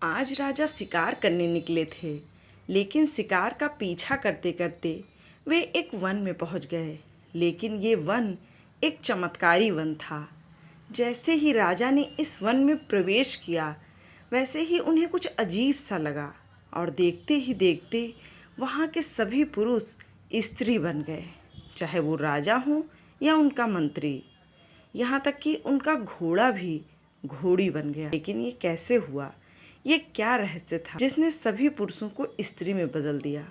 आज राजा शिकार करने निकले थे, लेकिन शिकार का पीछा करते करते वे एक वन में पहुंच गए। लेकिन ये वन एक चमत्कारी वन था। जैसे ही राजा ने इस वन में प्रवेश किया, वैसे ही उन्हें कुछ अजीब सा लगा और देखते ही देखते वहाँ के सभी पुरुष स्त्री बन गए, चाहे वो राजा हो या उनका मंत्री। यहाँ तक कि उनका घोड़ा भी घोड़ी बन गया। लेकिन ये कैसे हुआ? ये क्या रहस्य था जिसने सभी पुरुषों को स्त्री में बदल दिया?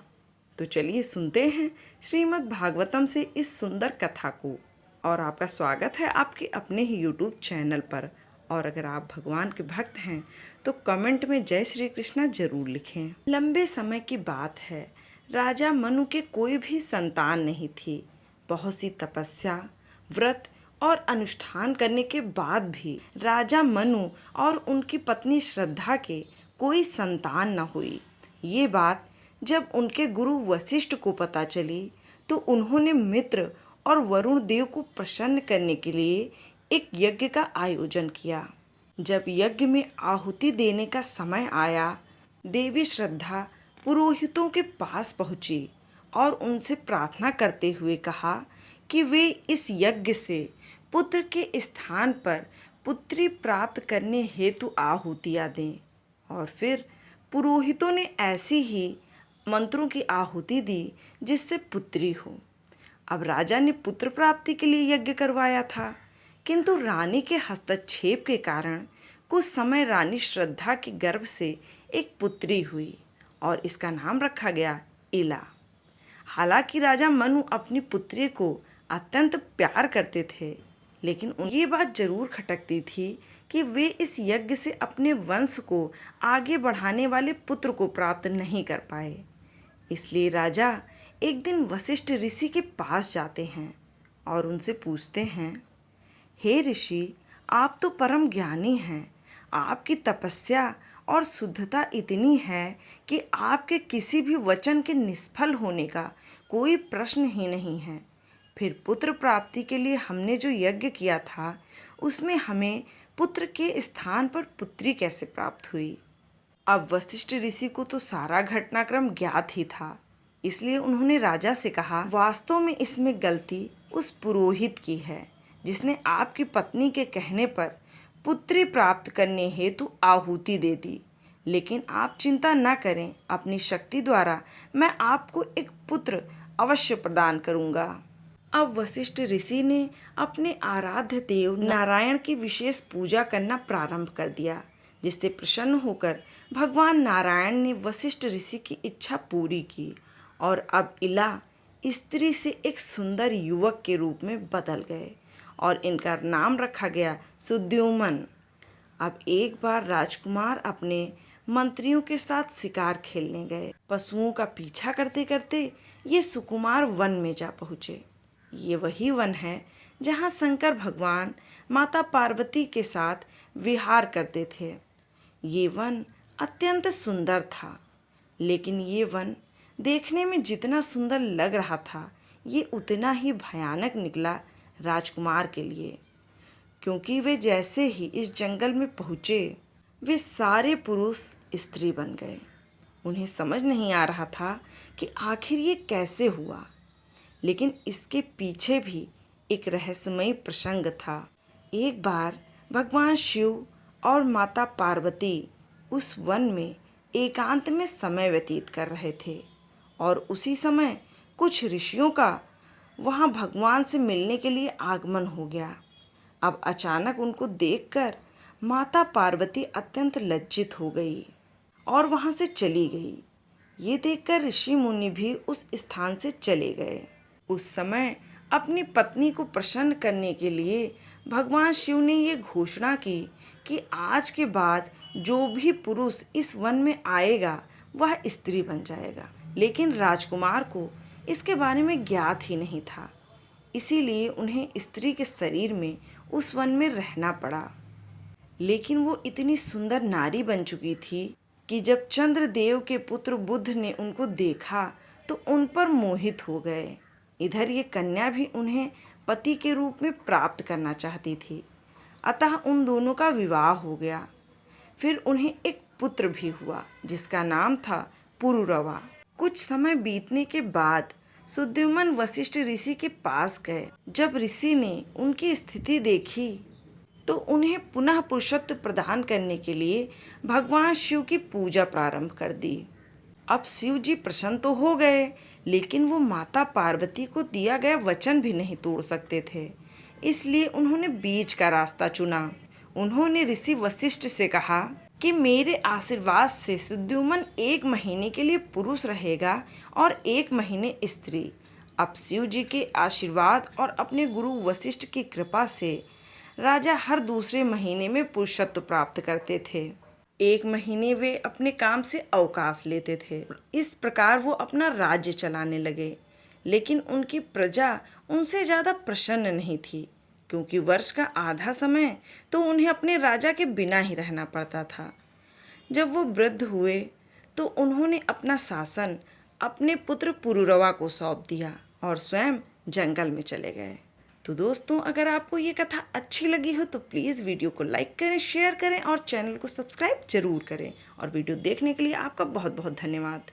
तो चलिए सुनते हैं श्रीमद् भागवतम से इस सुंदर कथा को। और आपका स्वागत है आपके अपने ही यूट्यूब चैनल पर। और अगर आप भगवान के भक्त हैं तो कमेंट में जय श्री कृष्णा जरूर लिखें। लंबे समय की बात है, राजा मनु के कोई भी संतान नहीं थी। बहुत सी तपस्या, व्रत और अनुष्ठान करने के बाद भी राजा मनु और उनकी पत्नी श्रद्धा के कोई संतान न हुई। ये बात जब उनके गुरु वशिष्ठ को पता चली तो उन्होंने मित्र और वरुण देव को प्रसन्न करने के लिए एक यज्ञ का आयोजन किया। जब यज्ञ में आहुति देने का समय आया, देवी श्रद्धा पुरोहितों के पास पहुंची और उनसे प्रार्थना करते हुए कहा कि वे इस यज्ञ से पुत्र के स्थान पर पुत्री प्राप्त करने हेतु आहुतियाँ दें। और फिर पुरोहितों ने ऐसी ही मंत्रों की आहुति दी जिससे पुत्री हो। अब राजा ने पुत्र प्राप्ति के लिए यज्ञ करवाया था, किंतु रानी के हस्तक्षेप के कारण कुछ समय रानी श्रद्धा के गर्भ से एक पुत्री हुई और इसका नाम रखा गया इला। हालांकि राजा मनु अपनी पुत्री को अत्यंत प्यार करते थे, लेकिन ये बात जरूर खटकती थी कि वे इस यज्ञ से अपने वंश को आगे बढ़ाने वाले पुत्र को प्राप्त नहीं कर पाए। इसलिए राजा एक दिन वशिष्ठ ऋषि के पास जाते हैं और उनसे पूछते हैं, हे ऋषि, आप तो परम ज्ञानी हैं। आपकी तपस्या और शुद्धता इतनी है कि आपके किसी भी वचन के निष्फल होने का कोई प्रश्न ही नहीं है। फिर पुत्र प्राप्ति के लिए हमने जो यज्ञ किया था, उसमें हमें पुत्र के स्थान पर पुत्री कैसे प्राप्त हुई? अब वशिष्ठ ऋषि को तो सारा घटनाक्रम ज्ञात ही था, इसलिए उन्होंने राजा से कहा, वास्तव में इसमें गलती उस पुरोहित की है जिसने आपकी पत्नी के कहने पर पुत्री प्राप्त करने हेतु आहुति दे दी। लेकिन आप चिंता न करें, अपनी शक्ति द्वारा मैं आपको एक पुत्र अवश्य प्रदान करूंगा। अब वशिष्ठ ऋषि ने अपने आराध्य देव नारायण की विशेष पूजा करना प्रारंभ कर दिया, जिससे प्रसन्न होकर भगवान नारायण ने वशिष्ठ ऋषि की इच्छा पूरी की और अब इला स्त्री से एक सुंदर युवक के रूप में बदल गए और इनका नाम रखा गया सुद्युम्न। अब एक बार राजकुमार अपने मंत्रियों के साथ शिकार खेलने गए। पशुओं का पीछा करते करते ये सुकुमार वन में जा पहुँचे। ये वही वन है जहाँ शंकर भगवान माता पार्वती के साथ विहार करते थे। ये वन अत्यंत सुंदर था, लेकिन ये वन देखने में जितना सुंदर लग रहा था, ये उतना ही भयानक निकला राजकुमार के लिए, क्योंकि वे जैसे ही इस जंगल में पहुँचे, वे सारे पुरुष स्त्री बन गए। उन्हें समझ नहीं आ रहा था कि आखिर ये कैसे हुआ, लेकिन इसके पीछे भी एक रहस्यमयी प्रसंग था। एक बार भगवान शिव और माता पार्वती उस वन में एकांत में समय व्यतीत कर रहे थे और उसी समय कुछ ऋषियों का वहां भगवान से मिलने के लिए आगमन हो गया। अब अचानक उनको देखकर माता पार्वती अत्यंत लज्जित हो गई और वहां से चली गई। ये देखकर ऋषि मुनि भी उस स्थान से चले गए। उस समय अपनी पत्नी को प्रसन्न करने के लिए भगवान शिव ने ये घोषणा की कि आज के बाद जो भी पुरुष इस वन में आएगा वह स्त्री बन जाएगा। लेकिन राजकुमार को इसके बारे में ज्ञात ही नहीं था, इसीलिए उन्हें स्त्री के शरीर में उस वन में रहना पड़ा। लेकिन वो इतनी सुंदर नारी बन चुकी थी कि जब चंद्रदेव के पुत्र बुध ने उनको देखा तो उन पर मोहित हो गए। इधर ये कन्या भी उन्हें पति के रूप में प्राप्त करना चाहती थी, अतः उन दोनों का विवाह हो गया। फिर उन्हें एक पुत्र भी हुआ जिसका नाम था पुरुरवा। कुछ समय बीतने के बाद सुद्युम्न वशिष्ठ ऋषि के पास गए। जब ऋषि ने उनकी स्थिति देखी तो उन्हें पुनः पुरुषत्व प्रदान करने के लिए भगवान शिव की पूजा प्रारंभ कर दी। अब शिव जी प्रसन्न तो हो गए, लेकिन वो माता पार्वती को दिया गया वचन भी नहीं तोड़ सकते थे, इसलिए उन्होंने बीच का रास्ता चुना। उन्होंने ऋषि वशिष्ठ से कहा कि मेरे आशीर्वाद से सुद्युम्न 1 महीने के लिए पुरुष रहेगा और 1 महीने स्त्री। अब शिव जी के आशीर्वाद और अपने गुरु वशिष्ठ की कृपा से राजा हर दूसरे महीने में पुरुषत्व प्राप्त करते थे। 1 महीने वे अपने काम से अवकाश लेते थे। इस प्रकार वो अपना राज्य चलाने लगे, लेकिन उनकी प्रजा उनसे ज़्यादा प्रसन्न नहीं थी, क्योंकि वर्ष का आधा समय तो उन्हें अपने राजा के बिना ही रहना पड़ता था। जब वो वृद्ध हुए तो उन्होंने अपना शासन अपने पुत्र पुरुरवा को सौंप दिया और स्वयं जंगल में चले गए। तो दोस्तों, अगर आपको ये कथा अच्छी लगी हो तो प्लीज़ वीडियो को लाइक करें, शेयर करें और चैनल को सब्सक्राइब जरूर करें। और वीडियो देखने के लिए आपका बहुत बहुत धन्यवाद।